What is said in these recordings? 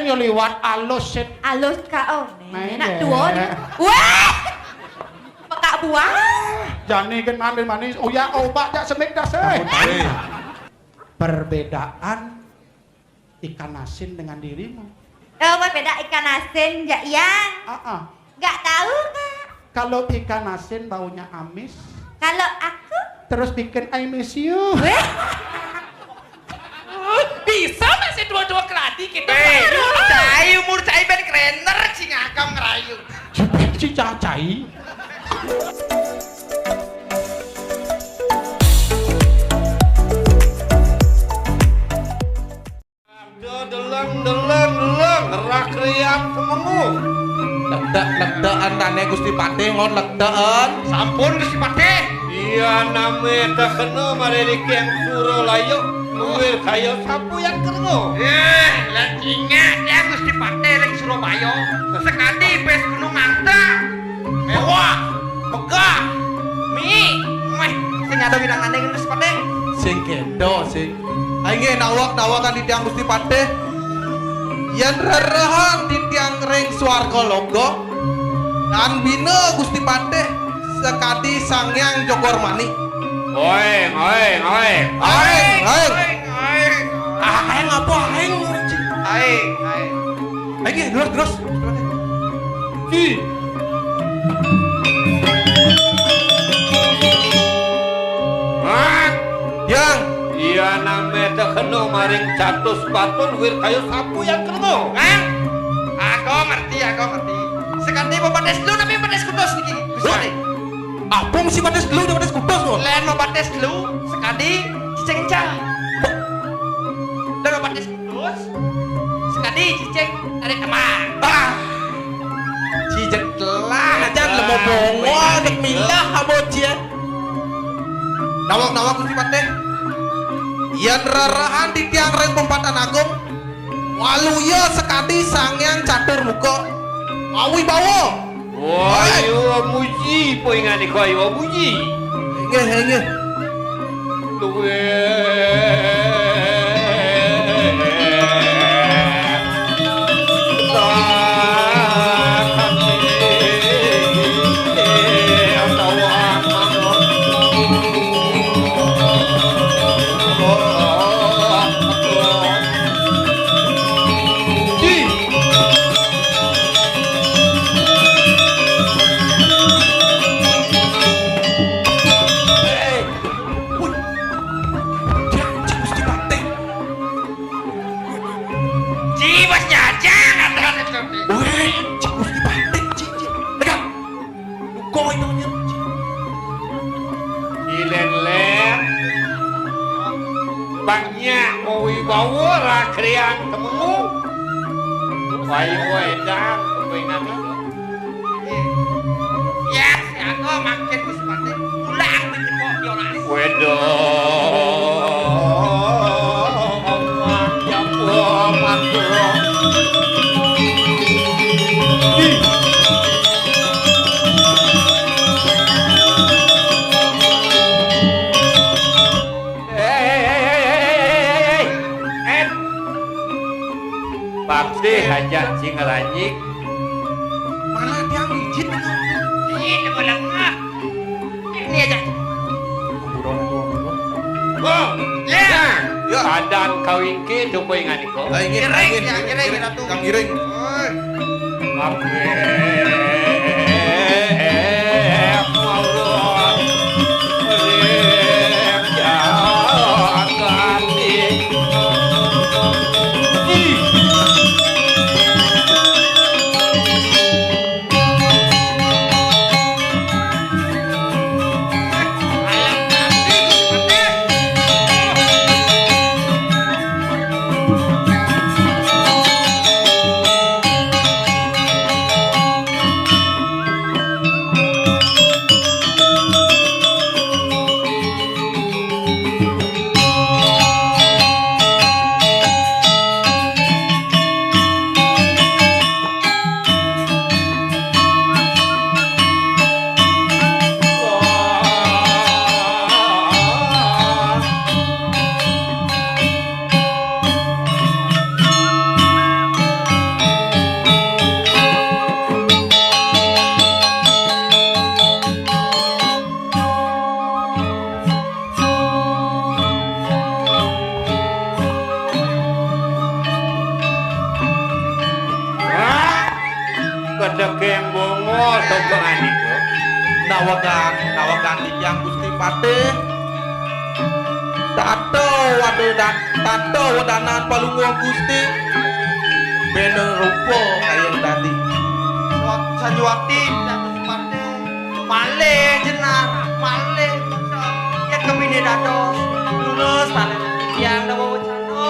yo liwat alus set. Alus ka enak Nah, tuwa. iya. Wah. Pekak buah. Jani kan manis-manis. Oh ya obat jak semik dah seh. Perbedaan ikan asin dengan dirimu. Apa beda ikan asin ya yang? Gak tahu kak. Kalau ikan asin baunya amis. Kalau aku? Terus bikin I miss you. Weh. Bisa masih dua-dua keladi kita. Umur cai ben krener sing ngagam ngerayu. Si cacai. Deleng rak riang semengu. Ledek antane Gusti Patih ngon ledeken. Sampun Gusti Patih. Iya name teh kena mareliki yang suruh layu. Luwih kaya sapu yang kerengo. Lan ingat ya Gusti Patih ring Surabaya. Sekali pes Gunung Mangta. Mewah, megah. Meh sing ada widangane Gusti Patih. Sing kedo sing. Aing nawak kan di tiang Gusti Patih. Yen rerehan di tiang ring swarga longgo. Dan bina Gusti Patih sekadi sangyang Jogor Mani. Oeng. Aing apa aing? Aing terus. Ki. Yang Iya name teh kena maring catus batun wir kayu sapu yang kerengo. Aku ngerti. Sekali pepates dulu tapi pepates kudus niki. Gusti Patih. apung si Pates dulu Pates kudus kok. Len pepates dulu sekali cicing cah. Dan pepates kudus sekali cicing dari teman. Cicek telah aja lemo bongo nek milah abojian. Nawak Gusti Patih. Yen rarahan di tiang ring pempatan agung waluya sekadi sangyang catur muka mawi bawa. Wah, ayo muji poingan iku ayo muji. Nggih. Luwe. Banyak mau wibawa rakriang temu. Bayu edang kepengen itu. Ya, aku makin Gusti Patih. Ulang menjemput diolah. Bakti hajat sing ngeranyik. Malah dia mijit itu. Ini belakang. Ini aja. Oh, ya. Padan kawingke coba ingat iko. Ingin Kang Giring. ada yang bongo tokongan itu. Nawagan yang Gusti Patih. Tato wadanan palungguh Gusti. Bener rupo kayak tadi. Sanjuwati Gusti Patih. Male jenar, male. Ya kemini dados. Lurus tali yang dawa wacana.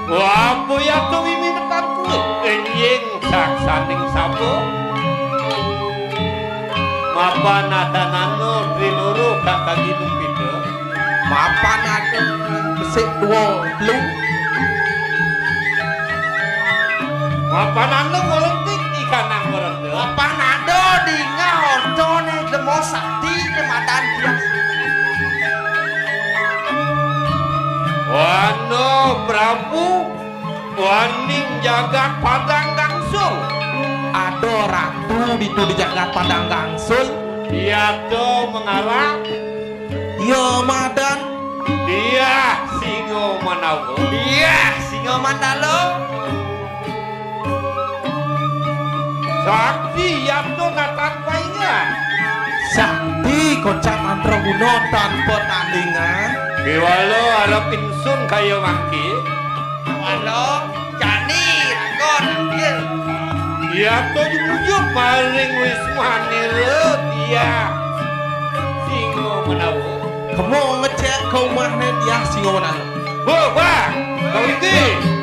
Wah, ya tuh ini metanku. Enying saksaning sabo. Mapan adanano triluru kakak ginung pito. Mapan ada besik dua lu. Mapan anu ngolentik ikan nang ngorende. Mapan ada di ngordo ne demo sakti ne madan dia. Wano Prabu waning jagat padang gangsung. Ada ratu itu di jagat padang gangsul. Dia tuh mengarah. Ya madan. Dia singo manawo. Dia singa mandalo. Sakti yang tuh ngatan paingan. Sakti kocak antro guno tanpa tandingan. Kiwalo arep insun kayo mangki. Halo, jani rakon dia. Dia tuh jujur paling wismani lo dia singo manawo. Kamu ngecek ke rumahnya dia singo menang. Wah, kau ini.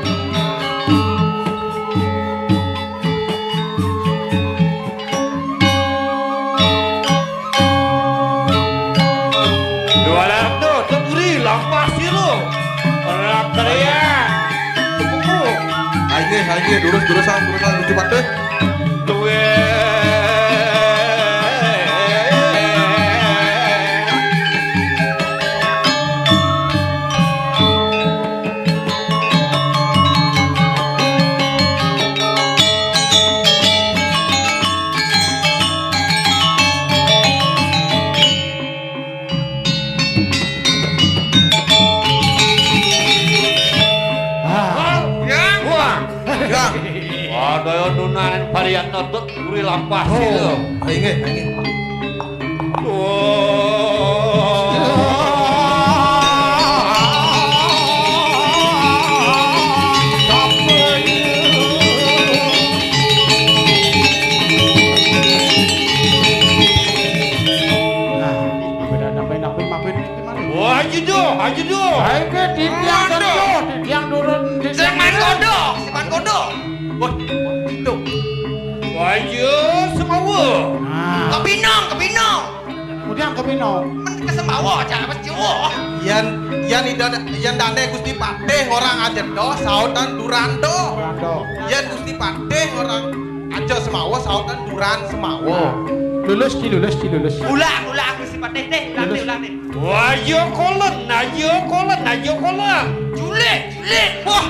Ayo durus-durusan Gusti Patih. Duwe. Daya nunanen varian notot guri lampah sih lo. Ayo. Ayo do. Ayo ke tiang turun di Seman kondo. Wah, itu. Ayo semawa. Nah, Kepinong. kemudian ke Pino. Men kesembawa jangan pas jiwa. Yan dane Gusti Patih orang aja do sautan Durando. Yan Gusti Patih orang aja semawa sautan Duran semawa. Lulus. Ulang Gusti Patih deh, ulang deh. Ayo kolon. Julik. Wah,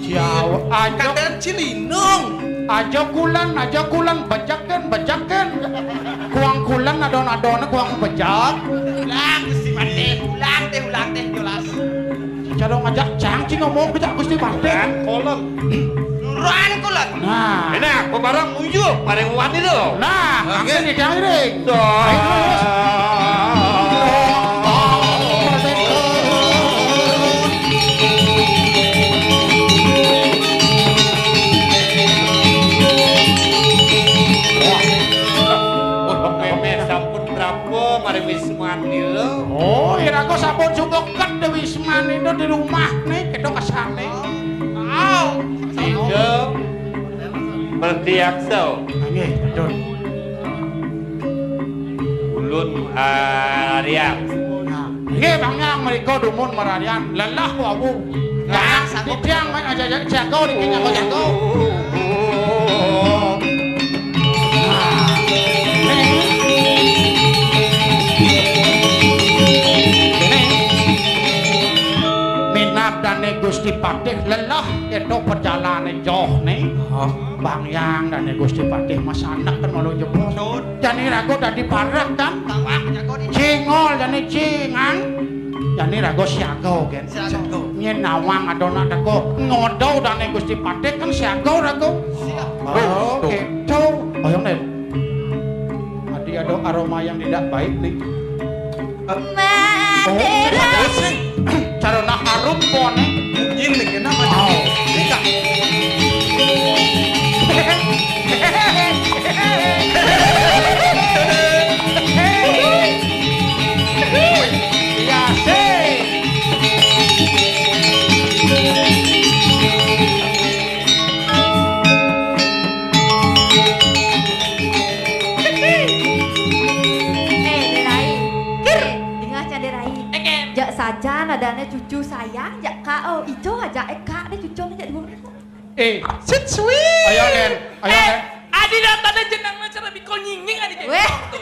Jawa aja Katen Cilinung. aja kulan bejaken. Kuang kulan adon kuang bejak. ulang Gusti Patih, ulang deh jelas. Cara ngajak cangcing ngomong bejak Gusti Patih. Kolon. Nuran kulat. Nah, Enak, pebarang uyuh, bareng wani lo. nah, angin di jangring. Oh, iraku sampun cukup kan Dewi Wisman itu di rumah nih, kita kesane. Itu bertiakso. Nggih, betul. Ulun Arya. Nah, nggih Bang Yang mriko dumun mararian lelah wawu. Nah, tiang main aja jago iki jago. Dane Gusti Patih lelah itu perjalanan jauh nih. Bang Yang dane Gusti Patih masanak kan malu jebol. Jani rago dadi parak kan. Cingol jani cingang. Yani rago siaga gen. Siaga. Nyen nawang adona teko ngodo dane Gusti Patih kan siaga rago. Oh, gitu. Oh, yang nen. Ada aroma yang tidak baik nih. Mandela. Cara nak harum pone. Nyin nih kenapa? Ini kak. Ya sih. Derai. Dengar aja Derai. Jak saja nadanya cucu sayang, jak kau itu aja kak deh cucu aja dulu. Sweet. Ayo Nen, ayo Nen. Adi datanya jenang cara bikol nyinging adi kayak Weh. gitu.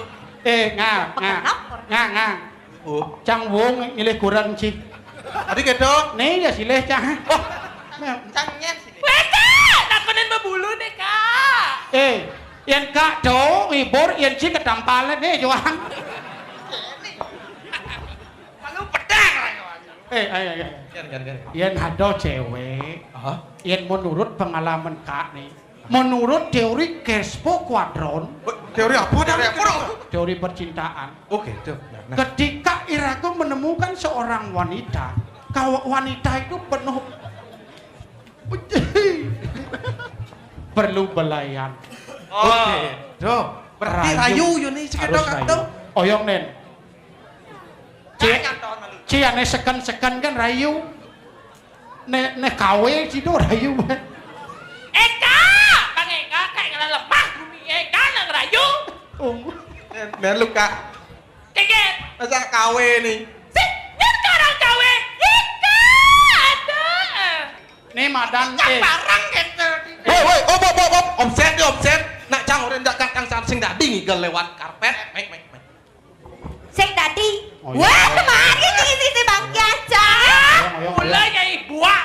Ngang. Oh, Cang wong nyilih kurang cik. tadi kedo. Nih ya silih cang. Oh. Cangnya sini. Weka, takonin bebulu deh kak. Yen kak do ngibur yen cik kedampalan nih juang. Lalu pedang lah. Ayo. Gan. Yen ada cewek, Hah? yen menurut pengalaman kak nih, menurut teori Kespo Quadron, Teori apa dah? teori percintaan, Oke, tuh. Nah. ketika Irago menemukan seorang wanita, kalau wanita itu penuh perlu belayan. Oke, do. Berarti rayu yo nih sekedok Harus rayu. atau? Oyong nen. Nyanton malu. Cia ne sekan kan rayu. Ne kawe cido rayu. Eka, Bang Eka kayak ngalah lemah bumi Eka nang rayu. Men luka. Keket. Masa KW nih. Si, nyen karang kawe. Eka, ada. Nih madan Barang gitu. Woi, op, omset. Nak cang orang dak kang sing dadi ngigel lewat karpet. Mek. Sek tadi. Oh, iya. Wah, kemarin sisi Bang Kiaca. Mulai nyai buah.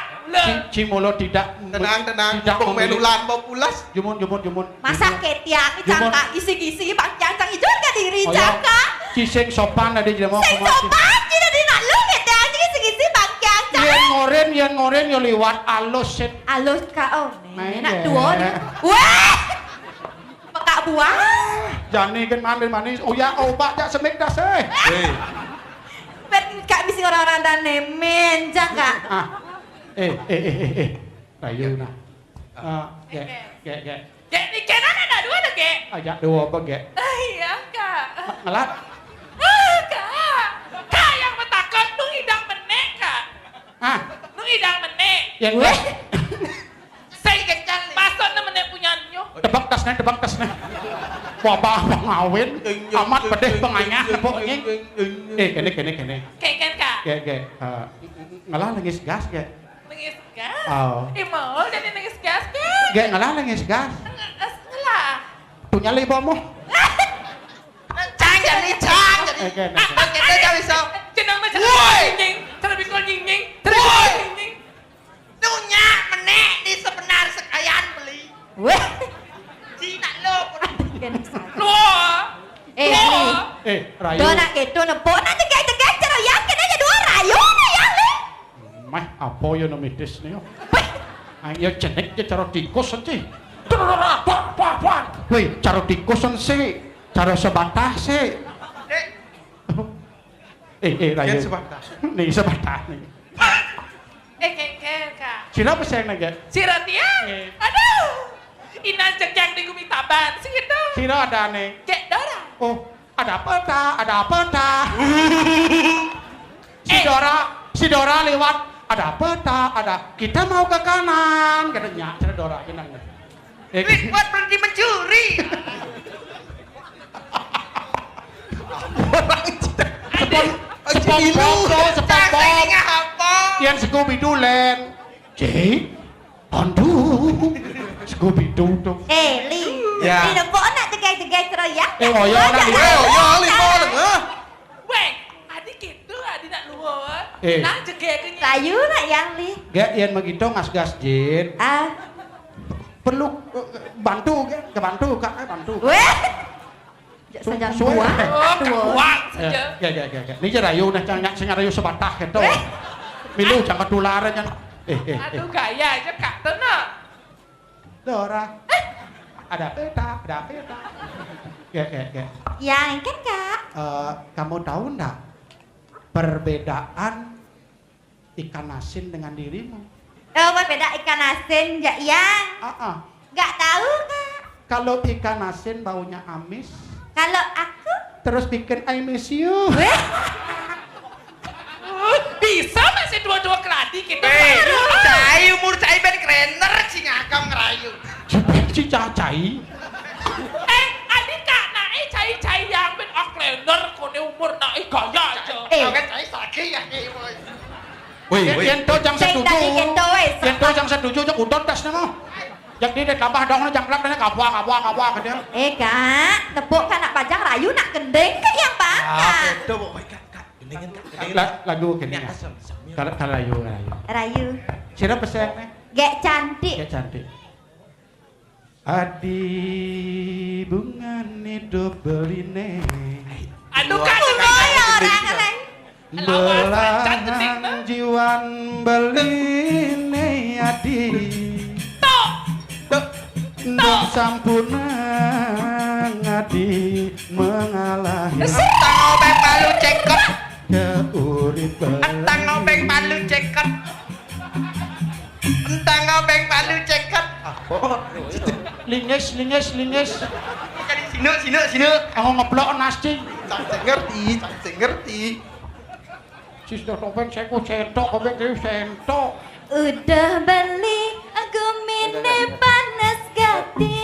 Cimulo tidak Tenang. tidak Bung memilih- melulan mau pulas. Jumun. Masa ketiak cangka isi-isi Bang Kiaca itu kan diri Oh, cangka. Cising sopan ada di mau Sing sopan tidak di nak lu ketiak isi-isi Bang Kiaca. Yen ngoren yo liwat alus set. Alus kau. Main Nak deh. dua. Wah. Pekak buah. Jani kan manis. Oh ya obat jak semik dah seh. Hei. Bet kak bisi orang-orang dan nemen cangka. Rayu nah. Gek. Kek ni kenan ada dua dah kek. Ajak dua apa gek? Iya kak. Ngelat. Kak yang bertakon nung idang menek kak. Nung idang menek. Yang Weh. Saya kencang nih. Pasok na menek punya nyo. tebak tasnya. Wabah pengawin amat pedih penganyah nepok nying. Kene. Kek kak. Gek. Ngalah nangis gas gek. Nangis gas. Oh. Mau jadi nangis gas kek. Gek ngalah nangis gas. Ngelah. Punya libomu. Cang jadi cang. Kene. Kita jadi bisa. Jenang macam nying. Cara bikol nying. Woi. Nying. Nunya menek di sebenar sekalian beli. Weh. Cina lo. Luar. Rayu. Do nak gitu nepok nanti kayak cara yakin aja dua rayu nih yang nih. Mah apa yo nomidis nih yo. Ayo jenek cara tikus enti. Woi, cara tikus sih. Cara sebatah sih. Rayu. Yang sebatah. Nih sebatah nih. Kak. Sila peseng nage. Si Ratiang. Aduh. Ina jejak di Gumitaban. Segitu. Sila ada nih. Kek Dora. Oh, ada apa ta? Si Dora lewat. Ada apa ta? Kita mau ke kanan. Katanya, cara Dora kenang. Buat berhenti mencuri. SpongeBob. Apa? Yang Scooby-Doo Land. Cik, pandu. Scooby-Doo tuh. Li. Ya. Li nepok nak tegai cara yakin. Oh, ya, nak Yo, limo lengah. Weh. Adik gitu. Adik nak luar. Eh. Nah jegek ke nying. Rayu nak yang li. Gak, yang begitu ngas-gas jin. Ah. Perlu bantu, ke bantu, kak, bantu. Weh. Jak saja Suwe. tua. Oh, Tua. kuat saja. Ya. Ini rayu nah jangan sing rayu sebatah gitu. Milu jangan ketularan jangan. Aduh gaya aja kak tenang. Dora. Ada peta. Ya. Yang kan kak? Kamu tahu enggak perbedaan ikan asin dengan dirimu? Oh, beda ikan asin jak yang. Gak tahu kak. Kalau ikan asin baunya amis, Kalau aku, terus bikin I miss you. Bisa masih dua-dua keladi kita. Cai umur cai ben krener sing ngakam ngerayu. Si cacai. Adik kak naik cai-cai yang ben aklender kone umur naik gaya aja. Kau kan cai sakit ya ki boy. Yento jangan Ceng setuju. tadi kento wes. Yento jangan setuju jak udon tas nama. Jak dia tambah dong jangklap dan kabwa ke dia. Kak, tepuk kan nak pajang rayu nak gendeng kan yang bangga. Bedo boy kak. Gendingan kak. Lagu gini ya. Kalau rayu. Rayu. Siapa pesennya? Gak cantik. Ya cantik. Adi bunga hidup beline. Aduh kak Ya orang lain. Belang jiwan beline adi. Dok sampuna ngadi mengalahi Entang obeng palu cekot. keuripan. Entang obeng palu cekot. Entang obeng palu cekot. Linges. Jadi sini. Aku ngeblok nasi. Cang ngerti. Sis topeng saya ku cetok, kopeng dia sentok. Udah beli aku mini panas gati.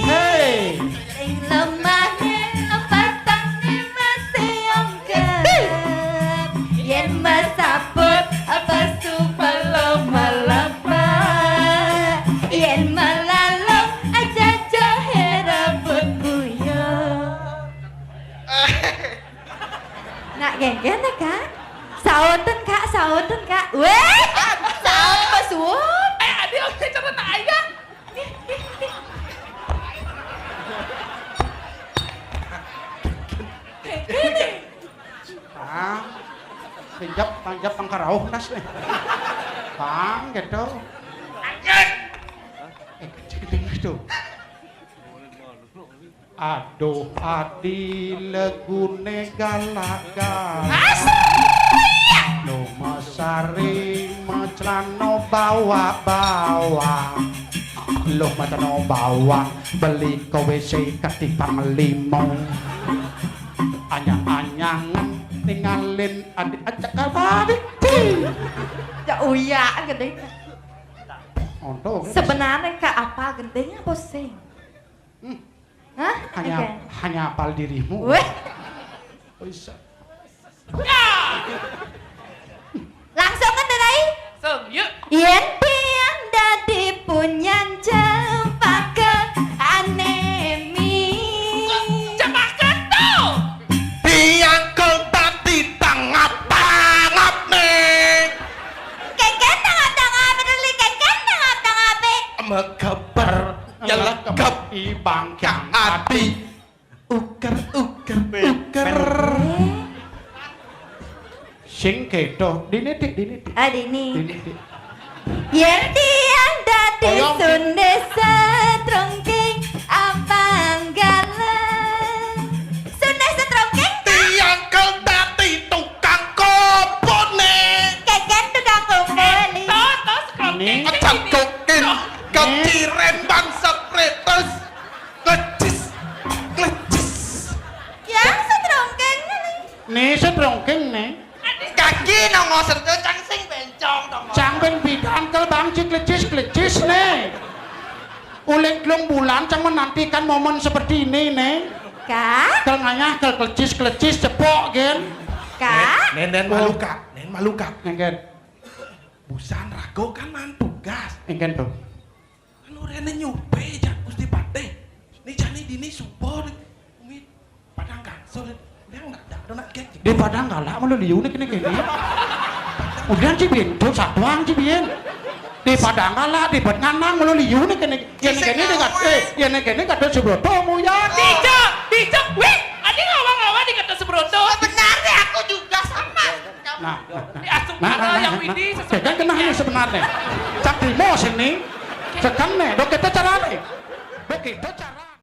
Hei, Sing lemahnya patangnya masih ongkep. Yen masaput apa supaya lama-lama. Yen malalong aja jahe rambut buyong. Nak genggen ya kak? Sauten kak. Weh, saut pesuut. adik oke cara nak ayah. panjap pangkarauh nas nih. Pang gitu. Kecil itu. Aduh, adi legune galak-galak. No masari maclano bawa-bawa. Lo maclano bawa beli kowe si katipang limong. Anyang-anyangan tinggalin adik acak balik. Ya uya gede. Untuk Sebenarnya kak apa gendengnya posing? Hah? hanya apal dirimu. Weh, Bisa. langsung kan Rai? Yuk. Yen pian dadi punyan cempaka anemi. Cepakan tuh. Biang kau tadi tangap nih. Keken tangap-tangap dulu keken tangap-tangap. Mekeber nyelekep ibangkang ati. Uker. sing keto dinitik Adini. dinitik. Yen pian dadi Oyong. sunde setrongking abang galang. Sunde setrongking Biang kau tadi tukang kopone. keken tukang kumpuli. Tuh sekarang Ini. Acan kokin keciren bang sepretes. Klecis. Yang setrongking Nih setrongking nih. Kaki nongo sentuh cangsing bencong dong. Cangben bidangkel bang klecis nih. Uling klung bulan cang menantikan momen seperti ini nih. kak, Kel nganyah kel klecis cepok gen. kak. Nen malu kak. Engken, Busan rago kan mantu gas. engken tuh. Kan urene nyupe jak Gusti Patih. Ni jani dini support. Umi padang kangsel. Yang nak get. Di padang galak malu liu nih kini. Udah cibin tuh satuan cibin. Di padang galak di bad nganang malu liu nih kini. Yang kini dekat yang kini kata sebroto mu ya. Dijak, wih. Nah, Ini Asumara yang ini sesuai kan kena ini sebenarnya. Cak Timo sini. Sekan nih, dok kita carane. Dok kita cara.